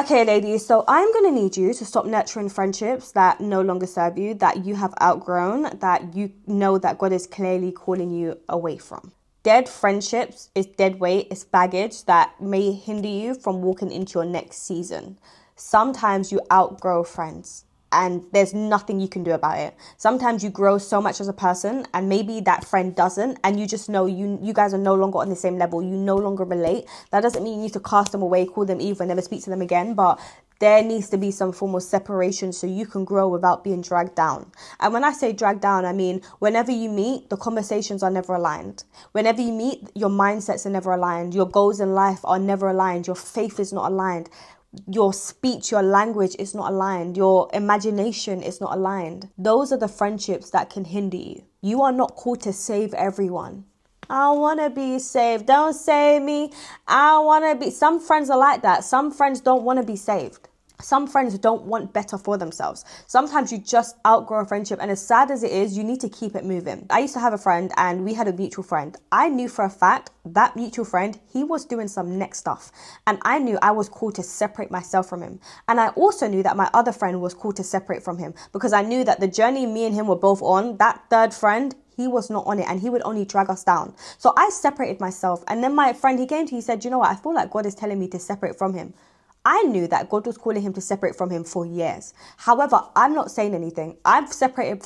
Okay, ladies, so I'm going to need you to stop nurturing friendships that no longer serve you, that you have outgrown, that you know that God is clearly calling you away from. Dead friendships is dead weight, it's baggage that may hinder you from walking into your next season. Sometimes you outgrow friends and there's nothing you can do about it. Sometimes you grow so much as a person and maybe that friend doesn't, and you just know you guys are no longer on the same level. You no longer relate. That doesn't mean you need to cast them away, call them evil, and never speak to them again, but there needs to be some form of separation so you can grow without being dragged down. And when I say dragged down, I mean whenever you meet, the conversations are never aligned. Whenever you meet, your mindsets are never aligned. Your goals in life are never aligned. Your faith is not aligned. Your speech, your language is not aligned. Your imagination is not aligned. Those are the friendships that can hinder you. You are not called to save everyone. I want to be saved. Don't save me. I want to be. Some friends are like that. Some friends don't want to be saved. Some friends don't want better for themselves. Sometimes you just outgrow a friendship, and as sad as it is, you need to keep it moving. I used to have a friend and we had a mutual friend. I knew for a fact that mutual friend, he was doing some next stuff. And I knew I was called to separate myself from him. And I also knew that my other friend was called to separate from him, because I knew that the journey me and him were both on, that third friend, he was not on it and he would only drag us down. So I separated myself. And then my friend, he came to me, he said, you know what? I feel like God is telling me to separate from him. I knew that God was calling him to separate from him for years. However, I'm not saying anything. I've separated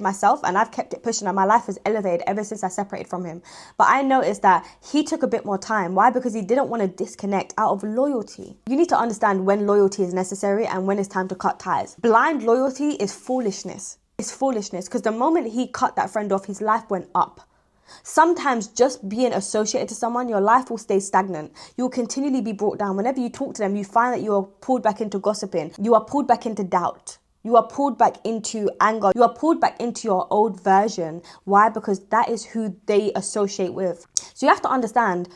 myself and I've kept it pushing, and my life has elevated ever since I separated from him. But I noticed that he took a bit more time. Why? Because he didn't want to disconnect out of loyalty. You need to understand when loyalty is necessary and when it's time to cut ties. Blind loyalty is foolishness. It's foolishness, because the moment he cut that friend off, his life went up. Sometimes just being associated to someone, your life will stay stagnant. You will continually be brought down. Whenever you talk to them, you find that you are pulled back into gossiping. You are pulled back into doubt. You are pulled back into anger. You are pulled back into your old version. Why? Because that is who they associate with. So you have to understand,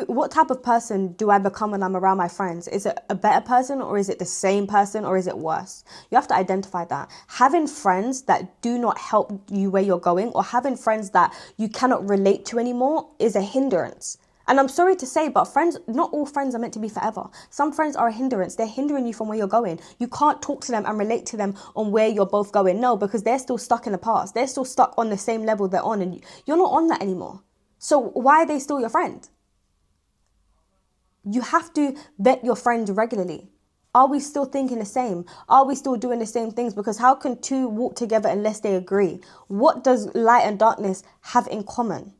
what type of person do I become when I'm around my friends? Is it a better person, or is it the same person, or is it worse? You have to identify that. Having friends that do not help you where you're going, or having friends that you cannot relate to anymore, is a hindrance. And I'm sorry to say, but friends, not all friends are meant to be forever. Some friends are a hindrance. They're hindering you from where you're going. You can't talk to them and relate to them on where you're both going. No, because they're still stuck in the past. They're still stuck on the same level they're on, and you're not on that anymore. So why are they still your friend? You have to vet your friends regularly. Are we still thinking the same? Are we still doing the same things? Because how can two walk together unless they agree? What does light and darkness have in common?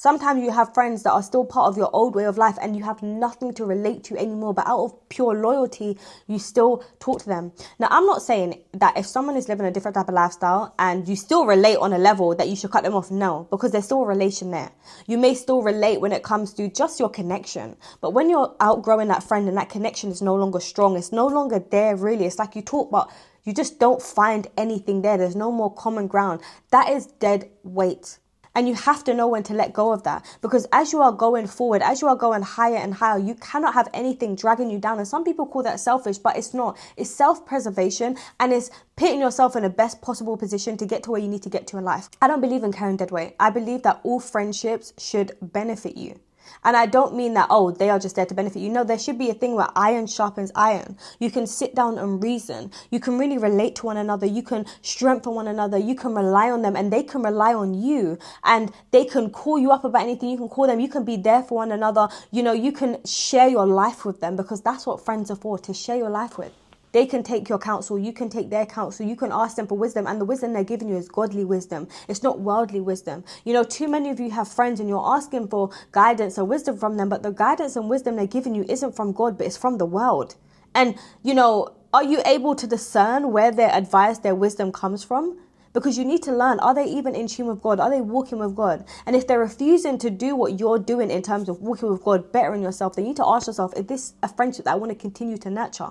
Sometimes you have friends that are still part of your old way of life and you have nothing to relate to anymore, but out of pure loyalty, you still talk to them. Now, I'm not saying that if someone is living a different type of lifestyle and you still relate on a level, that you should cut them off. No, because there's still a relation there. You may still relate when it comes to just your connection. But when you're outgrowing that friend and that connection is no longer strong, it's no longer there really. It's like you talk, but you just don't find anything there. There's no more common ground. That is dead weight. And you have to know when to let go of that, because as you are going forward, as you are going higher and higher, you cannot have anything dragging you down. And some people call that selfish, but it's not. It's self-preservation, and it's putting yourself in the best possible position to get to where you need to get to in life. I don't believe in carrying dead weight. I believe that all friendships should benefit you. And I don't mean that, oh, they are just there to benefit you. No, there should be a thing where iron sharpens iron. You can sit down and reason. You can really relate to one another. You can strengthen one another. You can rely on them and they can rely on you. And they can call you up about anything. You can call them. You can be there for one another. You know, you can share your life with them, because that's what friends are for, to share your life with. They can take your counsel, you can take their counsel, you can ask them for wisdom, and the wisdom they're giving you is godly wisdom. It's not worldly wisdom. You know, too many of you have friends and you're asking for guidance or wisdom from them, but the guidance and wisdom they're giving you isn't from God, but it's from the world. And, you know, are you able to discern where their advice, their wisdom comes from? Because you need to learn, are they even in tune with God? Are they walking with God? And if they're refusing to do what you're doing in terms of walking with God, bettering yourself, then you need to ask yourself, is this a friendship that I want to continue to nurture?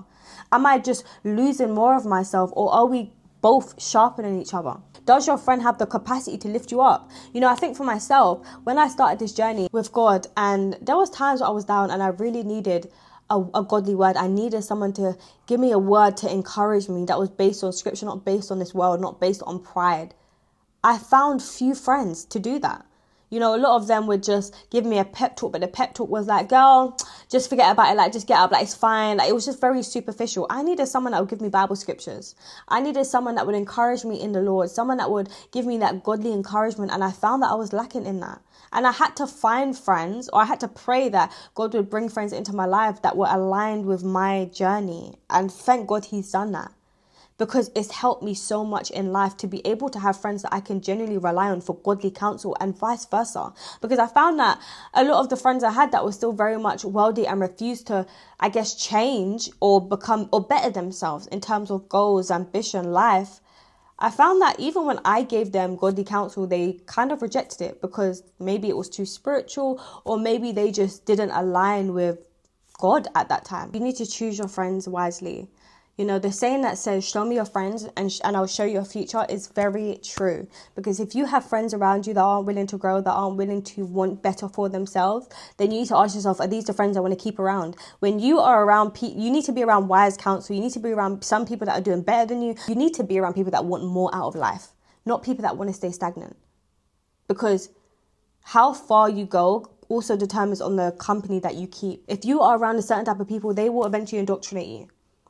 Am I just losing more of myself, or are we both sharpening each other? Does your friend have the capacity to lift you up? You know, I think for myself, when I started this journey with God, and there was times where I was down and I really needed a godly word. I needed someone to give me a word to encourage me that was based on scripture, not based on this world, not based on pride. I found few friends to do that. You know, a lot of them would just give me a pep talk, but the pep talk was like, girl, just forget about it. Like, just get up. Like, it's fine. Like, it was just very superficial. I needed someone that would give me Bible scriptures. I needed someone that would encourage me in the Lord, someone that would give me that godly encouragement. And I found that I was lacking in that. And I had to find friends, or I had to pray that God would bring friends into my life that were aligned with my journey. And thank God he's done that. Because it's helped me so much in life to be able to have friends that I can genuinely rely on for godly counsel, and vice versa. Because I found that a lot of the friends I had that were still very much worldly and refused to, I guess, change or become or better themselves in terms of goals, ambition, life. I found that even when I gave them godly counsel, they kind of rejected it because maybe it was too spiritual, or maybe they just didn't align with God at that time. You need to choose your friends wisely. You know, the saying that says, show me your friends and I'll show you your future is very true. Because if you have friends around you that aren't willing to grow, that aren't willing to want better for themselves, then you need to ask yourself, are these the friends I want to keep around? When you are around people, you need to be around wise counsel. You need to be around some people that are doing better than you. You need to be around people that want more out of life, not people that want to stay stagnant. Because how far you go also determines on the company that you keep. If you are around a certain type of people, they will eventually indoctrinate you.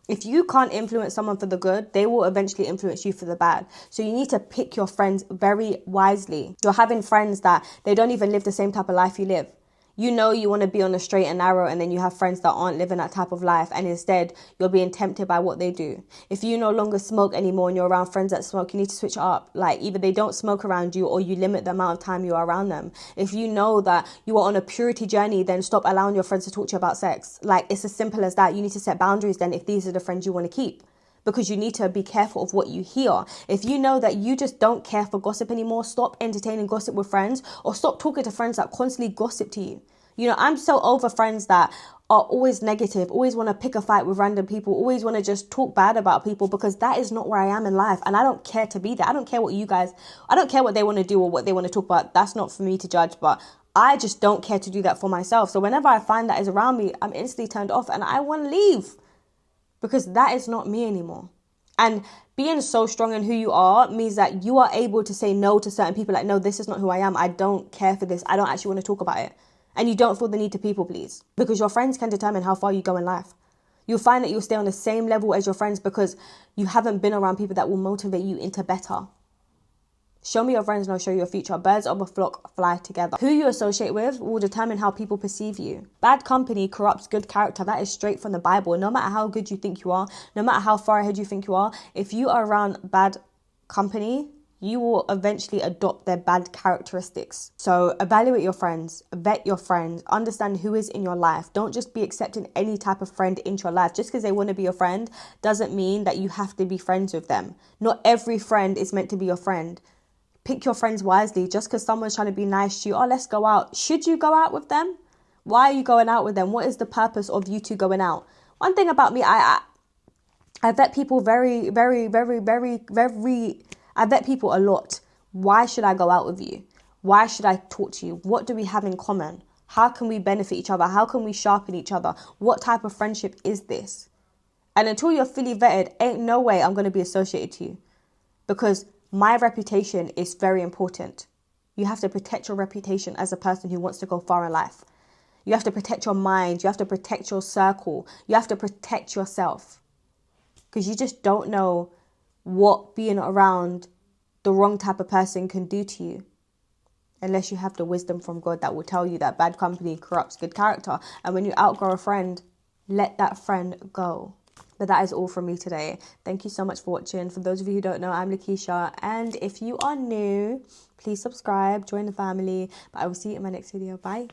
If you can't influence someone for the good, they will eventually influence you for the bad. So you need to pick your friends very wisely. You're having friends that they don't even live the same type of life you live. You know you want to be on the straight and narrow, and then you have friends that aren't living that type of life, and instead you're being tempted by what they do. If you no longer smoke anymore and you're around friends that smoke, you need to switch up. Like, either they don't smoke around you or you limit the amount of time you are around them. If you know that you are on a purity journey, then stop allowing your friends to talk to you about sex. Like, it's as simple as that. You need to set boundaries then if these are the friends you want to keep. Because you need to be careful of what you hear. If you know that you just don't care for gossip anymore, stop entertaining gossip with friends, or stop talking to friends that constantly gossip to you. You know, I'm so over friends that are always negative, always want to pick a fight with random people, always want to just talk bad about people, because that is not where I am in life. And I don't care to be there. I don't care what I don't care what they want to do or what they want to talk about. That's not for me to judge, but I just don't care to do that for myself. So whenever I find that is around me, I'm instantly turned off and I want to leave. Because that is not me anymore. And being so strong in who you are means that you are able to say no to certain people. Like, no, this is not who I am. I don't care for this. I don't actually want to talk about it. And you don't feel the need to people please. Because your friends can determine how far you go in life. You'll find that you'll stay on the same level as your friends because you haven't been around people that will motivate you into better. Show me your friends and I'll show you your future. Birds of a flock fly together. Who you associate with will determine how people perceive you. Bad company corrupts good character. That is straight from the Bible. No matter how good you think you are, no matter how far ahead you think you are, if you are around bad company, you will eventually adopt their bad characteristics. So evaluate your friends, vet your friends, understand who is in your life. Don't just be accepting any type of friend into your life. Just because they want to be your friend doesn't mean that you have to be friends with them. Not every friend is meant to be your friend. Pick your friends wisely. Just because someone's trying to be nice to you, oh, let's go out. Should you go out with them? Why are you going out with them? What is the purpose of you two going out? One thing about me, I vet people very, I vet people a lot. Why should I go out with you? Why should I talk to you? What do we have in common? How can we benefit each other? How can we sharpen each other? What type of friendship is this? And until you're fully vetted, ain't no way I'm going to be associated to you. Because my reputation is very important. You have to protect your reputation as a person who wants to go far in life. You have to protect your mind. You have to protect your circle. You have to protect yourself. Because you just don't know what being around the wrong type of person can do to you. Unless you have the wisdom from God that will tell you that bad company corrupts good character. And when you outgrow a friend, let that friend go. But that is all from me today. Thank you so much for watching. For those of you who don't know, I'm Lakeishaa. And if you are new, please subscribe, join the family. But I will see you in my next video. Bye.